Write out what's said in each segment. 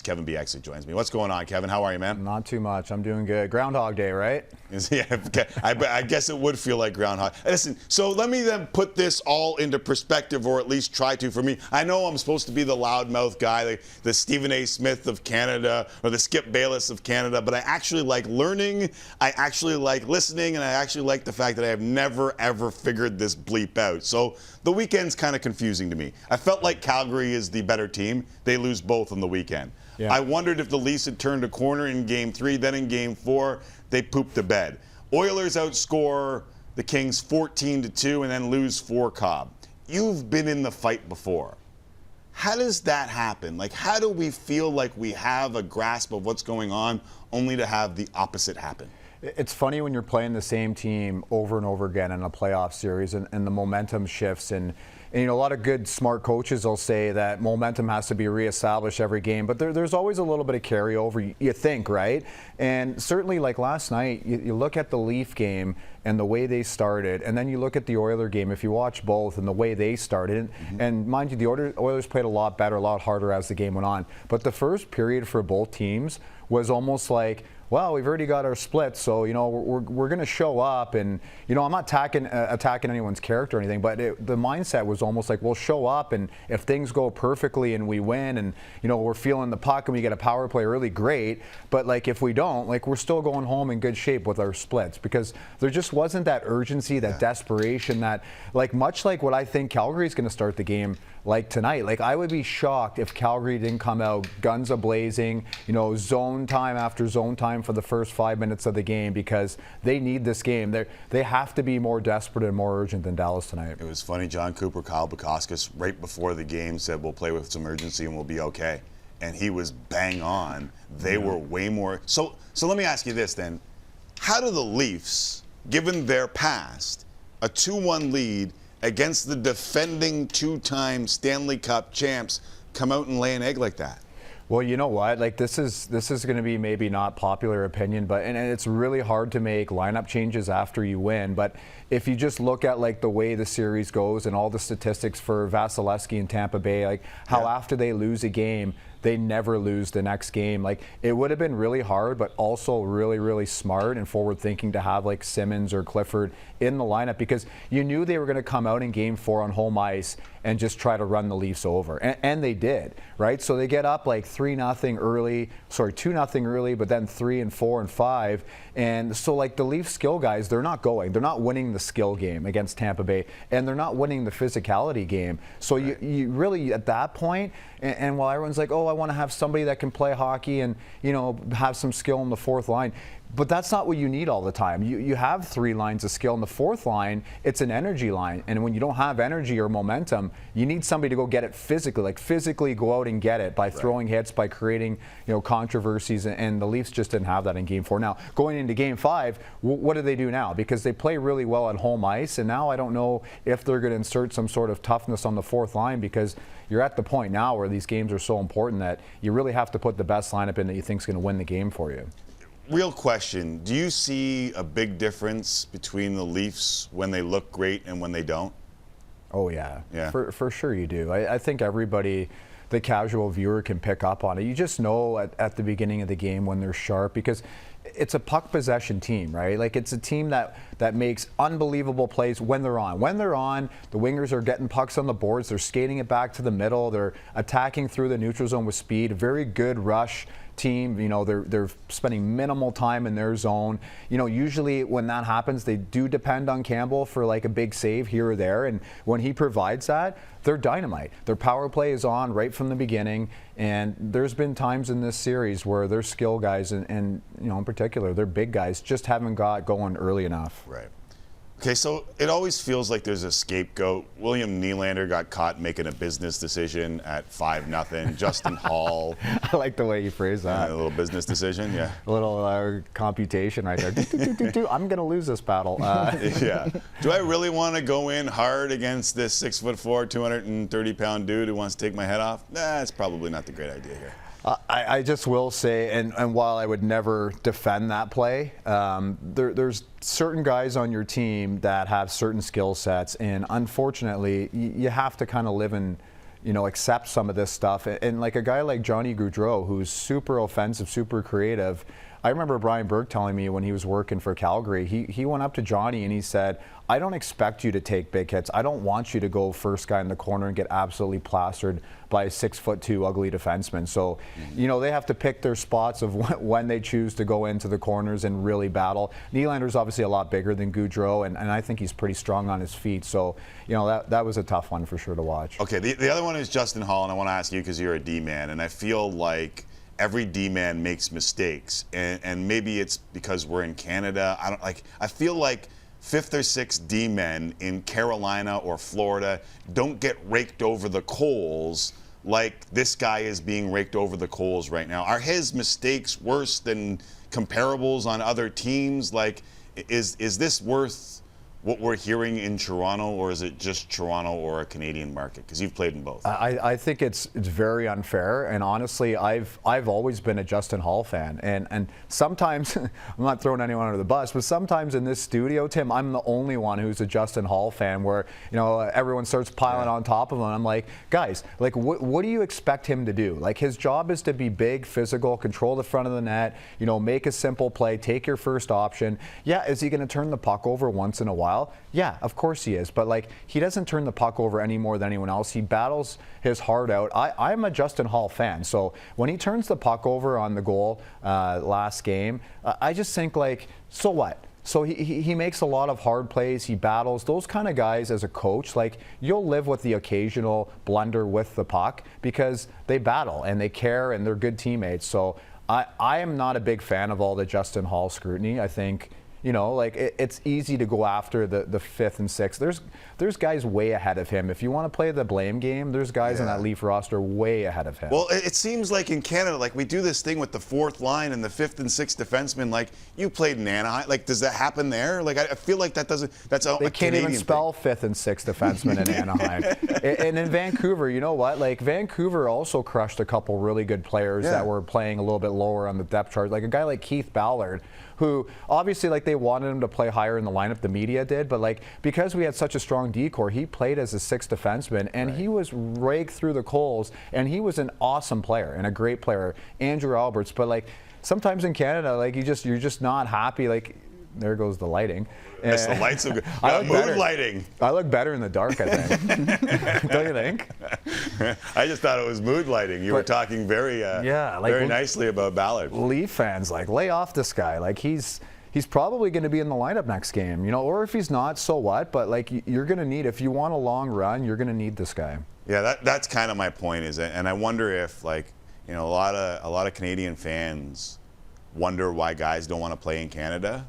Kevin Bieksa joins me. What's going on, Kevin? How are you, man? Not too much. I'm doing good. Groundhog Day, right? Yeah, I guess it would feel like Groundhog. Listen, so let me then put this all into perspective, or at least try to for me. I know I'm supposed to be the loudmouth guy, the Stephen A. Smith of Canada, or the Skip Bayless of Canada, but I actually like learning, I actually like listening, and I actually like the fact that I have never, ever figured this bleep out. So the weekend's kind of confusing to me. I felt like Calgary is the better team. They lose both on the weekend. Yeah. I wondered if the Leafs had turned a corner in Game 3, then in Game 4, they pooped the bed. Oilers outscore the Kings 14-2 and then lose 4 Cobb. You've been in the fight before. How does that happen? Like, how do we feel like we have a grasp of what's going on only to have the opposite happen? It's funny when you're playing the same team over and over again in a playoff series and the momentum shifts. And you know, a lot of good, smart coaches will say that momentum has to be reestablished every game. But there's always a little bit of carryover, you think, right? And certainly, like last night, you look at the Leaf game and the way they started, and then you look at the Oiler game, if you watch both, and the way they started. And mind you, the Oilers played a lot better, a lot harder as the game went on. But the first period for both teams was almost like, well, we've already got our split, so, you know, we're going to show up. And, you know, I'm not attacking anyone's character or anything, but the mindset was almost like, we'll show up, and if things go perfectly and we win and, you know, we're feeling the puck and we get a power play early, great. But, like, if we don't, like, we're still going home in good shape with our splits, because there just wasn't that urgency, that desperation, that, like, much like what I think Calgary's going to start the game like tonight. Like, I would be shocked if Calgary didn't come out guns a-blazing, you know, zone time after zone time for the first 5 minutes of the game, because they need this game. They have to be more desperate and more urgent than Dallas tonight. It was funny, John Cooper, Kyle Bukauskas, right before the game said, we'll play with some urgency and we'll be okay. And he was bang on. They were way more. So let me ask you this then. How do the Leafs, given their past, a 2-1 lead against the defending 2-time Stanley Cup champs, come out and lay an egg like that? Well, you know what? Like, this is going to be maybe not popular opinion, but and it's really hard to make lineup changes after you win. But if you just look at, like, the way the series goes and all the statistics for Vasilevsky and Tampa Bay, like how after they lose a game, they never lose the next game. Like, it would have been really hard, but also really, really smart and forward thinking to have, like, Simmons or Clifford in the lineup, because you knew they were going to come out in Game 4 on home ice and just try to run the Leafs over. And they did, right? So they get up like 3-0 early, sorry, 2-0 early, but then 3 and 4 and 5. And so, like, the Leafs skill guys, they're not winning the skill game against Tampa Bay, and they're not winning the physicality game. So you really, at that point, and while everyone's like, oh, I want to have somebody that can play hockey and, you know, have some skill in the fourth line, but that's not what you need all the time. You have 3 lines of skill. In the fourth line, it's an energy line. And when you don't have energy or momentum, you need somebody to go get it physically, like physically go out and get it by throwing hits, by creating, you know, controversies. And the Leafs just didn't have that in Game 4. Now, going into Game 5, what do they do now? Because they play really well at home ice. And now I don't know if they're going to insert some sort of toughness on the fourth line, because you're at the point now where these games are so important that you really have to put the best lineup in that you think is going to win the game for you. Real question, do you see a big difference between the Leafs when they look great and when they don't? Oh, yeah. For sure you do. I think everybody, the casual viewer, can pick up on it. You just know at the beginning of the game when they're sharp, because it's a puck possession team, right? Like, it's a team that makes unbelievable plays when they're on. When they're on, the wingers are getting pucks on the boards. They're skating it back to the middle. They're attacking through the neutral zone with speed. Very good rush team. You know, they're spending minimal time in their zone. You know, usually when that happens, they do depend on Campbell for, like, a big save here or there. And when he provides that, they're dynamite. Their power play is on right from the beginning. And there's been times in this series where their skill guys and you know, in particular, their big guys just haven't got going early enough. Right. Okay, so it always feels like there's a scapegoat. William Nylander got caught making a business decision at 5-0. Justin Holl. I like the way you phrase that. A little business decision, yeah. A little computation right there. I'm going to lose this battle. Yeah. Do I really want to go in hard against this 6'4", 230-pound dude who wants to take my head off? Nah, it's probably not the great idea here. I just will say, and while I would never defend that play, there's certain guys on your team that have certain skill sets, and unfortunately, you have to kind of live in accept some of this stuff. And like a guy like Johnny Gaudreau, who's super offensive, super creative. I remember Brian Burke telling me when he was working for Calgary, he went up to Johnny and he said, I don't expect you to take big hits. I don't want you to go first guy in the corner and get absolutely plastered by a 6'2" ugly defenseman. So, they have to pick their spots of when they choose to go into the corners and really battle. Nylander's obviously a lot bigger than Gaudreau, and I think he's pretty strong on his feet. So, that was a tough one for sure to watch. Okay, the other one is Justin Holl, and I want to ask you because you're a D-man, and I feel like every D-man makes mistakes, and maybe it's because we're in Canada. I feel like 5th or 6th D-men in Carolina or Florida don't get raked over the coals like this guy is being raked over the coals right now. Are his mistakes worse than comparables on other teams? Like, is this worth what we're hearing in Toronto, or is it just Toronto or a Canadian market? Because you've played in both. I think it's very unfair, and honestly, I've always been a Justin Holl fan, and sometimes I'm not throwing anyone under the bus, but sometimes in this studio, Tim, I'm the only one who's a Justin Holl fan, where everyone starts piling on top of him. I'm like, guys, like what do you expect him to do? Like, his job is to be big, physical, control the front of the net, make a simple play, take your first option. Yeah, is he going to turn the puck over once in a while? Yeah, of course he is. But like, he doesn't turn the puck over any more than anyone else. He battles his heart out. I'm a Justin Holl fan. So when he turns the puck over on the goal last game, I just think, like, so what? So he makes a lot of hard plays. He battles. Those kind of guys, as a coach, like, you'll live with the occasional blunder with the puck because they battle and they care and they're good teammates. So I am not a big fan of all the Justin Holl scrutiny. I think, it's easy to go after the 5th and 6th. There's guys way ahead of him. If you want to play the blame game, there's guys in that Leaf roster way ahead of him. Well, it seems like in Canada, like, we do this thing with the 4th line and the 5th and 6th defensemen. Like, you played in Anaheim. Like, does that happen there? Like, I feel like that's they can't even spell 5th and 6th defensemen in Anaheim. And in Vancouver, you know what? Like, Vancouver also crushed a couple really good players that were playing a little bit lower on the depth chart. Like a guy like Keith Ballard, who obviously, like, they wanted him to play higher in the lineup, the media did, but like, because we had such a strong D-core, he played as a 6th defenseman, and he was raked through the coals, and he was an awesome player and a great player. Andrew Alberts, but like, sometimes in Canada, like, you're just not happy. Like, there goes the lighting. Yes, the lights are good. Mood lighting. I look better in the dark, I think. Don't you think? I just thought it was mood lighting. You were talking very nicely about Ballard. Leaf fans, like, lay off this guy. Like, he's probably going to be in the lineup next game, or if he's not, so what? But like, you're going to need, if you want a long run, you're going to need this guy. Yeah, that's kind of my point, and I wonder if, like, a lot of Canadian fans wonder why guys don't want to play in Canada.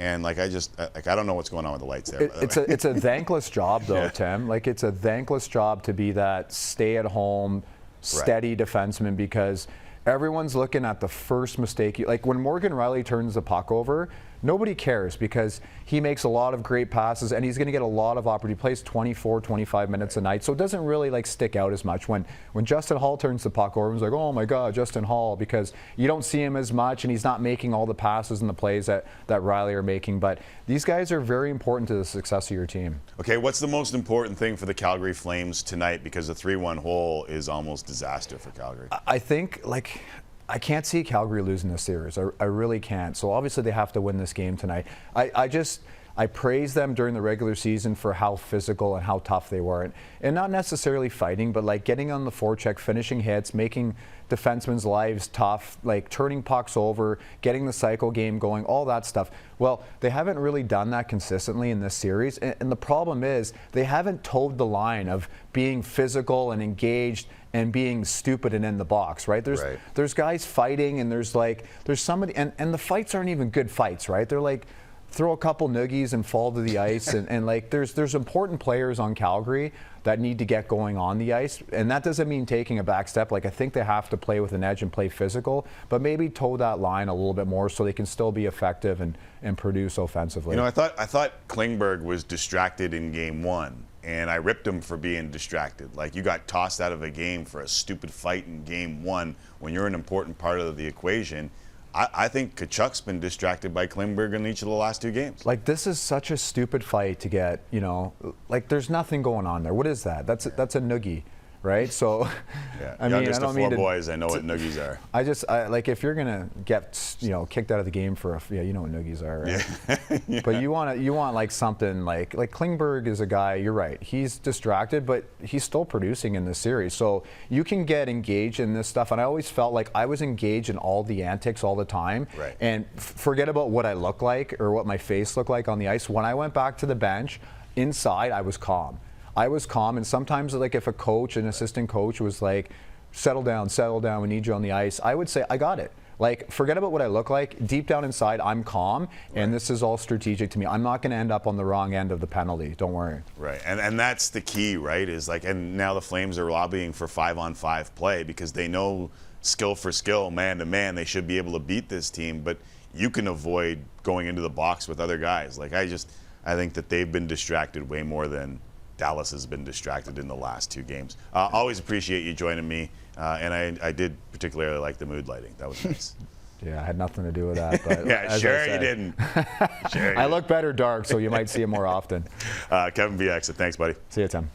And like, I don't know what's going on with the lights there. It's a thankless job, though, Tim. Like, it's a thankless job to be that stay-at-home, steady defenseman, because everyone's looking at the first mistake. Like, when Morgan Rielly turns the puck over, nobody cares because he makes a lot of great passes and he's going to get a lot of opportunity. He plays 24, 25 minutes a night, so it doesn't really like stick out as much. When Justin Holl turns the puck over, everyone's like, oh my God, Justin Holl, because you don't see him as much and he's not making all the passes and the plays that Rielly are making. But these guys are very important to the success of your team. Okay, what's the most important thing for the Calgary Flames tonight? Because the 3-1 hole is almost disaster for Calgary. I think, like, I can't see Calgary losing this series. I really can't. So obviously they have to win this game tonight. I praise them during the regular season for how physical and how tough they were. And not necessarily fighting, but like getting on the forecheck, finishing hits, making defensemen's lives tough, like turning pucks over, getting the cycle game going, all that stuff. Well, they haven't really done that consistently in this series. And the problem is they haven't towed the line of being physical and engaged and being stupid and in the box, right? There's guys fighting, and there's somebody, and the fights aren't even good fights, right? They're like, throw a couple noogies and fall to the ice, and like, there's important players on Calgary that need to get going on the ice, and that doesn't mean taking a back step. Like, I think they have to play with an edge and play physical, but maybe toe that line a little bit more so they can still be effective and produce offensively. I thought Klingberg was distracted in game 1. And I ripped him for being distracted. Like, you got tossed out of a game for a stupid fight in game 1 when you're an important part of the equation. I think Tkachuk's been distracted by Klingberg in each of the last 2 games. Like, this is such a stupid fight to get, like, there's nothing going on there. What is that? That's a noogie. right? So, Yeah. I mean, Youngest I of don't mean four to, boys, I know what noogies are. like if you're gonna get kicked out of the game for you know what noogies are, right? Yeah. But you want like something like Klingberg is a guy. You're right. He's distracted, but he's still producing in this series. So you can get engaged in this stuff. And I always felt like I was engaged in all the antics all the time. Right. And forget about what I look like or what my face looked like on the ice. When I went back to the bench, inside I was calm. And sometimes like if a coach, an assistant coach was like, settle down, we need you on the ice, I would say, I got it. Like, forget about what I look like. Deep down inside, I'm calm, and this is all strategic to me. I'm not going to end up on the wrong end of the penalty. Don't worry. Right, and that's the key, right? Is like, and now the Flames are lobbying for 5-on-5 play because they know skill for skill, man to man, they should be able to beat this team. But you can avoid going into the box with other guys. Like, I think that they've been distracted way more than Dallas has been distracted in the last 2 games. Always appreciate you joining me, and I did particularly like the mood lighting. That was nice. Yeah, I had nothing to do with that. But Yeah, sure you didn't. Sure you I look better dark, so you might see it more often. Kevin Bieksa, thanks, buddy. See you, Tim.